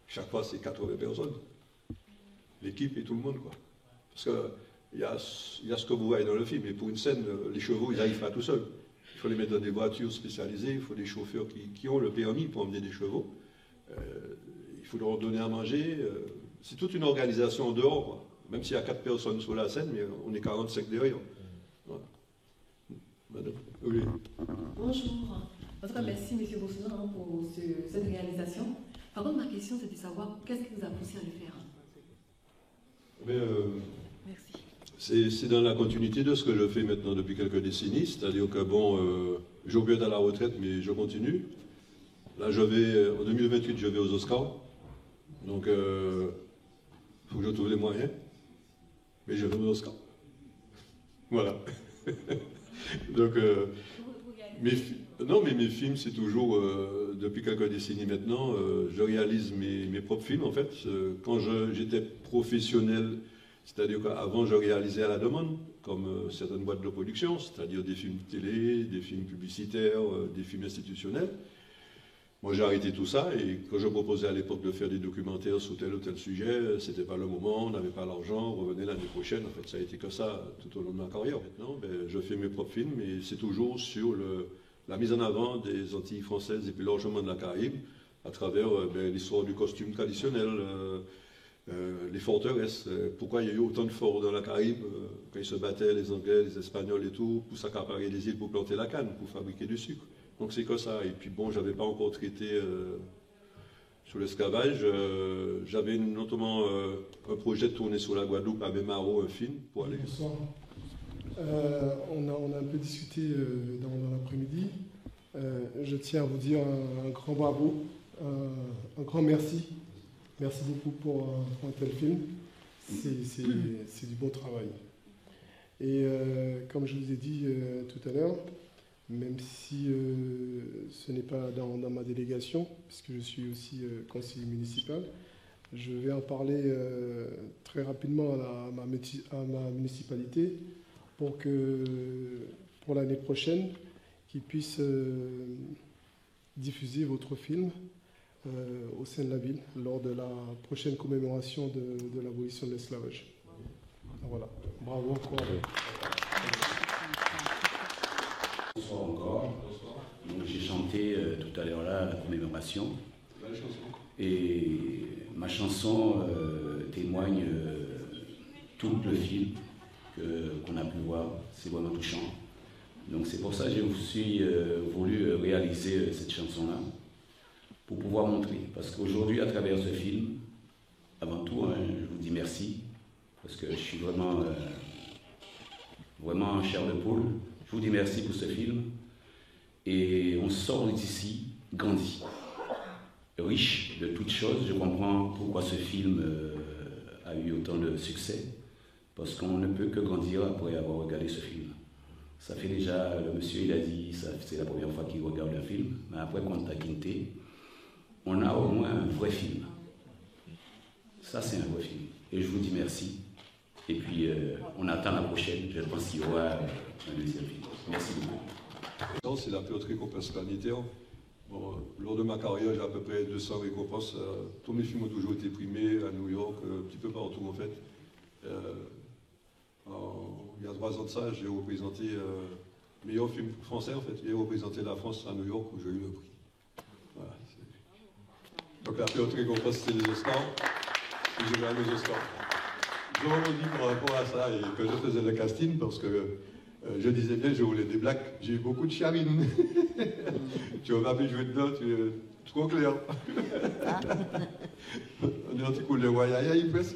Chaque fois, c'est 80 personnes. L'équipe et tout le monde, quoi. Parce qu'il y a ce que vous voyez dans le film, et pour une scène, les chevaux, ils n'arrivent pas tout seuls. Il faut les mettre dans des voitures spécialisées, il faut des chauffeurs qui ont le permis pour emmener des chevaux. Il faut leur donner à manger. C'est toute une organisation en dehors, quoi. Même s'il y a 4 personnes sur la scène, mais on est 45 derrière. Voilà. Madame. Oui. Bonjour. En tout cas, merci M. Boussouna pour cette réalisation. Par contre, ma question, c'est de savoir qu'est-ce qui vous a poussé à le faire. Merci. C'est dans la continuité de ce que je fais maintenant depuis quelques décennies, c'est-à-dire que bon, j'ai oublié d'aller à la retraite, mais je continue. Là, en 2028, je vais aux Oscars, donc il faut que je trouve les moyens, mais je vais aux Oscars. Voilà. Donc, non, mais mes films, c'est toujours, depuis quelques décennies maintenant, je réalise mes propres films, en fait. Quand j'étais professionnel, c'est-à-dire qu'avant, je réalisais à la demande, comme certaines boîtes de production, c'est-à-dire des films télé, des films publicitaires, des films institutionnels. Moi, j'ai arrêté tout ça, et quand je proposais à l'époque de faire des documentaires sur tel ou tel sujet, c'était pas le moment, on n'avait pas l'argent, on revenait l'année prochaine. En fait, ça a été que ça tout au long de ma carrière. Maintenant, je fais mes propres films, et c'est toujours sur la mise en avant des Antilles françaises et plus largement de la Caraïbe, à travers l'histoire du costume traditionnel, les forteresses. Pourquoi il y a eu autant de forts dans la Caraïbe, quand ils se battaient, les Anglais, les Espagnols et tout, pour s'accaparer des îles pour planter la canne, pour fabriquer du sucre. Donc c'est que ça. Et puis bon, j'avais pas encore traité sur l'esclavage. J'avais notamment un projet de tourner sur la Guadeloupe à Bémaro, un film pour aller. Bonsoir. On a un peu discuté dans l'après-midi. Je tiens à vous dire un grand bravo, un grand merci. Merci beaucoup pour un tel film. C'est du bon travail. Et comme je vous ai dit tout à l'heure, même si ce n'est pas dans ma délégation, puisque je suis aussi conseiller municipal, je vais en parler très rapidement à ma municipalité pour l'année prochaine, qu'ils puissent diffuser votre film au sein de la ville lors de la prochaine commémoration de l'abolition de l'esclavage. Voilà. Bravo encore. Bonsoir encore. J'ai chanté tout à l'heure là la commémoration. Et ma chanson témoigne tout le film qu'on a pu voir. C'est vraiment touchant. Donc c'est pour ça que j'ai voulu réaliser cette chanson-là, pour pouvoir montrer. Parce qu'aujourd'hui, à travers ce film, avant tout, je vous dis merci, parce que je suis vraiment, vraiment chair de poule. Je vous dis merci pour ce film. Et on sort d'ici grandi, riche de toutes choses. Je comprends pourquoi ce film a eu autant de succès, parce qu'on ne peut que grandir après avoir regardé ce film. Ça fait déjà, le monsieur il a dit, c'est la première fois qu'il regarde un film, mais après Conta Quinte, on a au moins un vrai film. Ça c'est un vrai film. Et je vous dis merci. Et puis on attend la prochaine, je pense qu'il y aura un deuxième film. Merci beaucoup. C'est la plus haute récompense planétaire. Bon, lors de ma carrière, j'ai à peu près 200 récompenses. Tous mes films ont toujours été primés à New York, un petit peu partout en fait. Il y a 3 ans de ça, j'ai représenté le meilleur film français en fait. J'ai représenté la France à New York où j'ai eu le prix. Voilà, donc la plus haute récompense c'était les Oscars. Et j'ai gagné les Oscars. Je rebondis par rapport à ça et que je faisais le casting parce que je disais bien, je voulais des blacks. J'ai eu beaucoup de charine. Tu vas pas jouer dedans, tu es trop clair. On est un petit coup de royaille presque.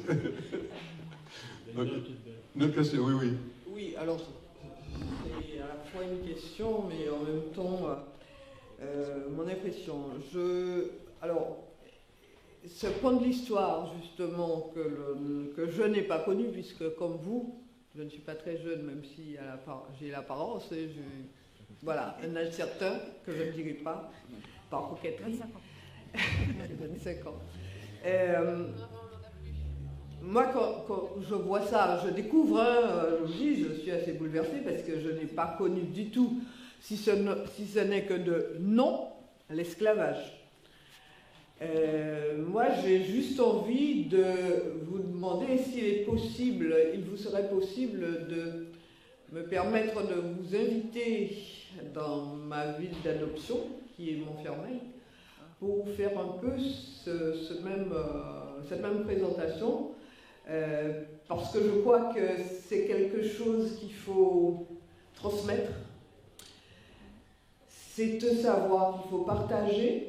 Une autre question, oui, oui. Oui, alors c'est à la fois une question, mais en même temps mon impression. Alors, ce point de l'histoire, justement, que je n'ai pas connu, puisque comme vous, je ne suis pas très jeune, même si j'ai l'apparence, et voilà, un âge certain, que je ne dirai pas, par coquetterie. 25 ans. Moi, quand je vois ça, je découvre, je vous dis, je suis assez bouleversée parce que je n'ai pas connu du tout, si ce n'est que de nom, l'esclavage. Moi, j'ai juste envie de vous demander s'il est possible, il vous serait possible de me permettre de vous inviter dans ma ville d'adoption, qui est Montfermeil, pour faire un peu cette même présentation, parce que je crois que c'est quelque chose qu'il faut transmettre. C'est un savoir qu'il faut partager,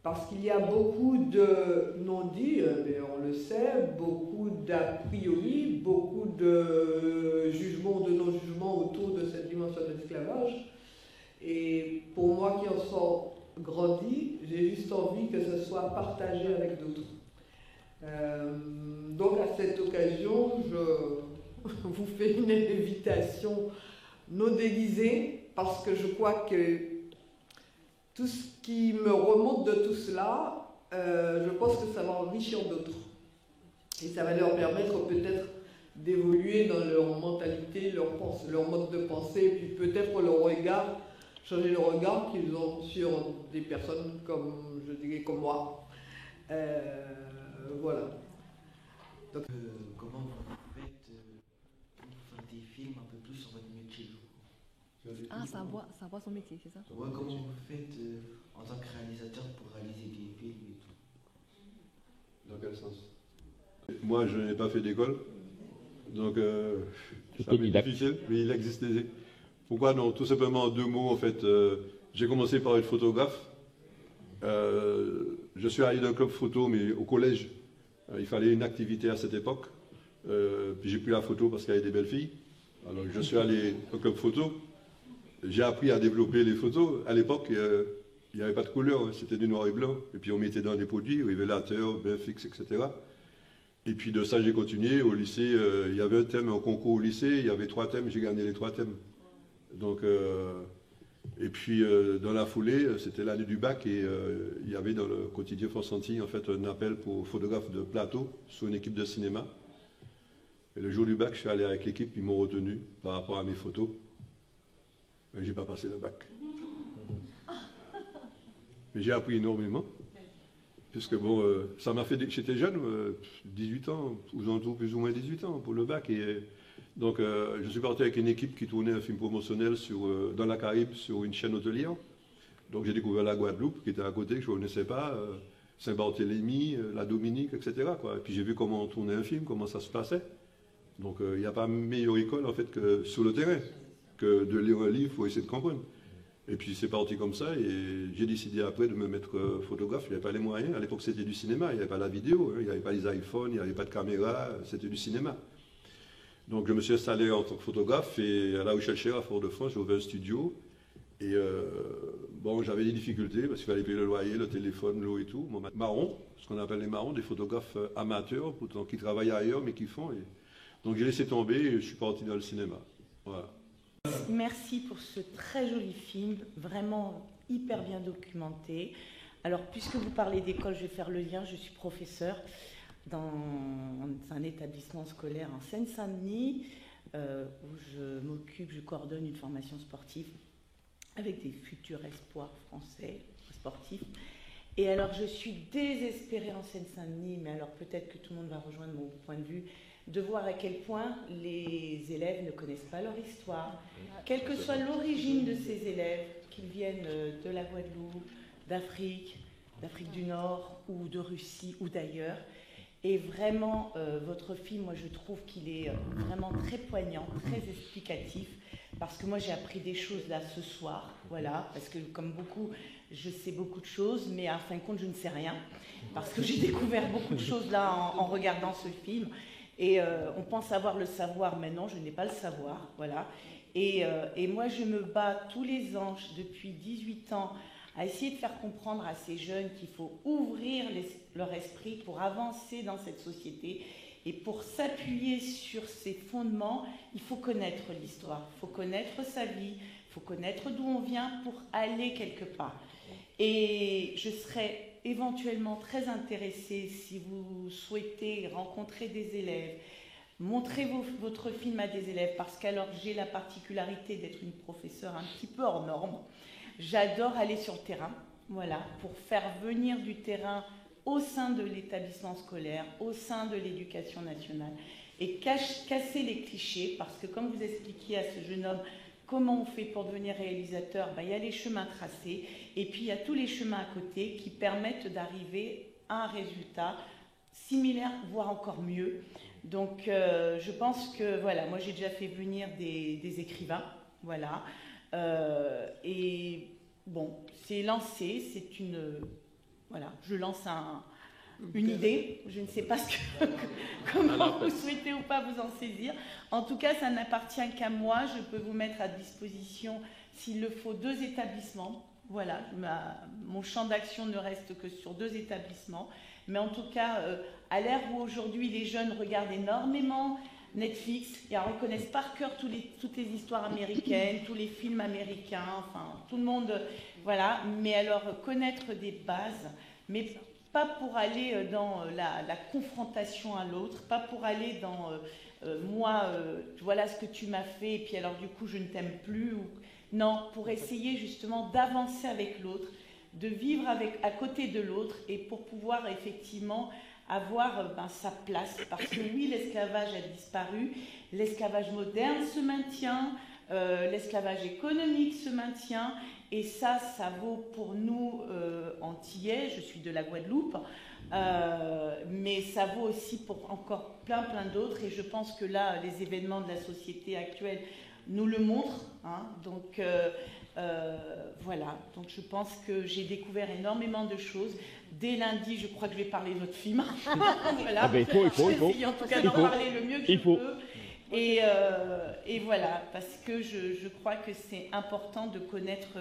parce qu'il y a beaucoup de non-dits, mais on le sait, beaucoup d'a priori, beaucoup de jugements, de non-jugements autour de cette dimension de l'esclavage. Et pour moi qui en sors grandi, j'ai juste envie que ce soit partagé avec d'autres. Donc à cette occasion, je vous fais une invitation non déguisée, parce que je crois que tout ce qui me remonte de tout cela, je pense que ça va enrichir d'autres. Et ça va leur permettre peut-être d'évoluer dans leur mentalité, leur mode de pensée, et puis peut-être leur regard, changer le regard qu'ils ont sur des personnes comme, je dirais, comme moi. Voilà. Donc, comment vous faites pour faire des films un peu plus sur votre métier? Ah, savoir son métier, c'est ça? Ouais, comment vous faites en tant que réalisateur pour réaliser des films et tout? Dans quel sens? Moi, je n'ai pas fait d'école, donc c'est difficile, mais il existe des... Pourquoi non? Tout simplement en deux mots, en fait. J'ai commencé par être photographe. Je suis allé d'un club photo, mais au collège. Il fallait une activité à cette époque. Puis j'ai pris la photo parce qu'il y avait des belles filles. Alors je suis allé au club photo. J'ai appris à développer les photos. À l'époque, il n'y avait pas de couleur, c'était du noir et blanc. Et puis on mettait dans des produits, révélateurs, bain fixe, etc. Et puis de ça, j'ai continué. Au lycée, il y avait un thème, un concours au lycée. Il y avait 3 thèmes, j'ai gagné les 3 thèmes. Donc, et puis dans la foulée, c'était l'année du bac et il y avait dans le quotidien France Antilles en fait un appel pour photographe de plateau sur une équipe de cinéma. Et le jour du bac, je suis allé avec l'équipe, ils m'ont retenu par rapport à mes photos. Mais j'ai pas passé le bac. Mais j'ai appris énormément. Puisque bon, ça m'a fait, j'étais jeune, 18 ans, aux alentours plus ou moins 18 ans pour le bac. Et donc je suis parti avec une équipe qui tournait un film promotionnel dans la Caraïbe sur une chaîne hôtelière. Donc j'ai découvert la Guadeloupe qui était à côté, que je ne connaissais pas, Saint-Barthélemy, la Dominique, etc. quoi. Et puis j'ai vu comment on tournait un film, comment ça se passait. Donc il n'y a pas meilleure école en fait que sur le terrain, que de lire un livre pour essayer de comprendre. Et puis c'est parti comme ça et j'ai décidé après de me mettre photographe. Il n'y avait pas les moyens. À l'époque c'était du cinéma, il n'y avait pas la vidéo, il n'y avait pas les iPhones, il n'y avait pas de caméra, c'était du cinéma. Donc je me suis installé en tant que photographe et à La Rochelle à Fort-de-France, j'ai ouvert un studio. Et bon, j'avais des difficultés parce qu'il fallait payer le loyer, le téléphone, l'eau et tout. Mon marron, ce qu'on appelle les marrons, des photographes amateurs, pourtant qui travaillent ailleurs mais qui font. Donc j'ai laissé tomber et je suis parti dans le cinéma. Voilà. Merci pour ce très joli film, vraiment hyper bien documenté. Alors, puisque vous parlez d'école, je vais faire le lien. Je suis professeure dans un établissement scolaire en Seine-Saint-Denis, où je coordonne une formation sportive avec des futurs espoirs français sportifs. Et alors, je suis désespérée en Seine-Saint-Denis, mais alors peut-être que tout le monde va rejoindre mon point de vue, de voir à quel point les élèves ne connaissent pas leur histoire, quelle que soit l'origine de ces élèves, qu'ils viennent de la Guadeloupe, d'Afrique du Nord ou de Russie ou d'ailleurs. Et vraiment, votre film, moi je trouve qu'il est vraiment très poignant, très explicatif, parce que moi j'ai appris des choses là ce soir, voilà, parce que comme beaucoup, je sais beaucoup de choses, mais à fin de compte je ne sais rien, parce que j'ai découvert beaucoup de choses là en regardant ce film. Et on pense avoir le savoir, mais non, je n'ai pas le savoir, voilà. Et moi, je me bats tous les ans, depuis 18 ans, à essayer de faire comprendre à ces jeunes qu'il faut ouvrir leur esprit pour avancer dans cette société. Et pour s'appuyer sur ces fondements, il faut connaître l'histoire, il faut connaître sa vie, il faut connaître d'où on vient pour aller quelque part. Et je serais éventuellement très intéressée, si vous souhaitez rencontrer des élèves, montrer votre film à des élèves, parce qu'alors j'ai la particularité d'être une professeure un petit peu hors norme. J'adore aller sur le terrain, voilà, pour faire venir du terrain au sein de l'établissement scolaire, au sein de l'éducation nationale, et casser les clichés, parce que comme vous expliquiez à ce jeune homme comment on fait pour devenir réalisateur, il y a les chemins tracés, et puis il y a tous les chemins à côté qui permettent d'arriver à un résultat similaire, voire encore mieux. Donc je pense que, voilà, moi j'ai déjà fait venir des écrivains, voilà, et bon, c'est lancé, c'est une... Voilà, je lance une idée. Je ne sais pas comment vous souhaitez ou pas vous en saisir. En tout cas, ça n'appartient qu'à moi. Je peux vous mettre à disposition, s'il le faut, 2 établissements. Voilà, mon champ d'action ne reste que sur 2 établissements. Mais en tout cas, à l'ère où aujourd'hui les jeunes regardent énormément Netflix, et reconnaissent par cœur toutes les histoires américaines, tous les films américains, enfin, tout le monde... Voilà, mais alors connaître des bases, mais pas pour aller dans la confrontation à l'autre, pas pour aller dans moi, voilà ce que tu m'as fait, et puis alors du coup je ne t'aime plus. Non, pour essayer justement d'avancer avec l'autre, de vivre à côté de l'autre, et pour pouvoir effectivement avoir sa place. Parce que oui, l'esclavage a disparu, l'esclavage moderne se maintient, l'esclavage économique se maintient. Et ça vaut pour nous Antillais, je suis de la Guadeloupe, mais ça vaut aussi pour encore plein d'autres. Et je pense que là, les événements de la société actuelle nous le montrent. Hein, donc voilà, donc je pense que j'ai découvert énormément de choses. Dès lundi, je crois que je vais parler de votre film. Voilà. Il faut. J'essaye en tout cas d'en parler le mieux que je peux. Et voilà, parce que je crois que c'est important de connaître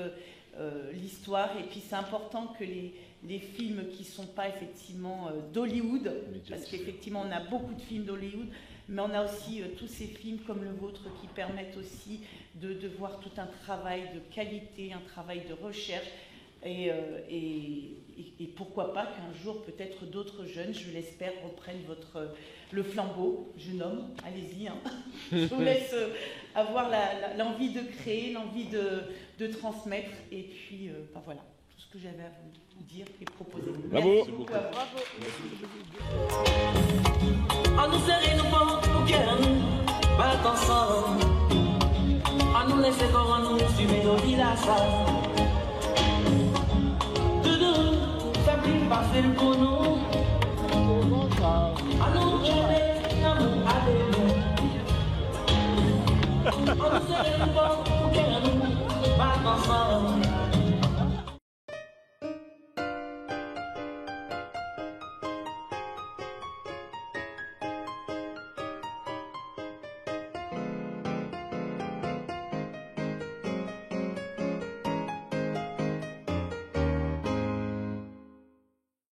l'histoire, et puis c'est important que les films qui ne sont pas effectivement d'Hollywood, parce qu'effectivement on a beaucoup de films d'Hollywood, mais on a aussi tous ces films comme le vôtre qui permettent aussi de voir tout un travail de qualité, un travail de recherche, et pourquoi pas qu'un jour peut-être d'autres jeunes, je l'espère, reprennent le flambeau, jeune homme, allez-y, hein. Je vous laisse avoir l'envie de créer, l'envie de transmettre, et puis voilà, tout ce que j'avais à vous dire et proposer. Bravo. Merci beaucoup. Bravo. On nous serre nous pas pour qu'on batte ensemble. On nous laisse qu'on nous suit mélodie la salle. Ça brille pas fait pour nous.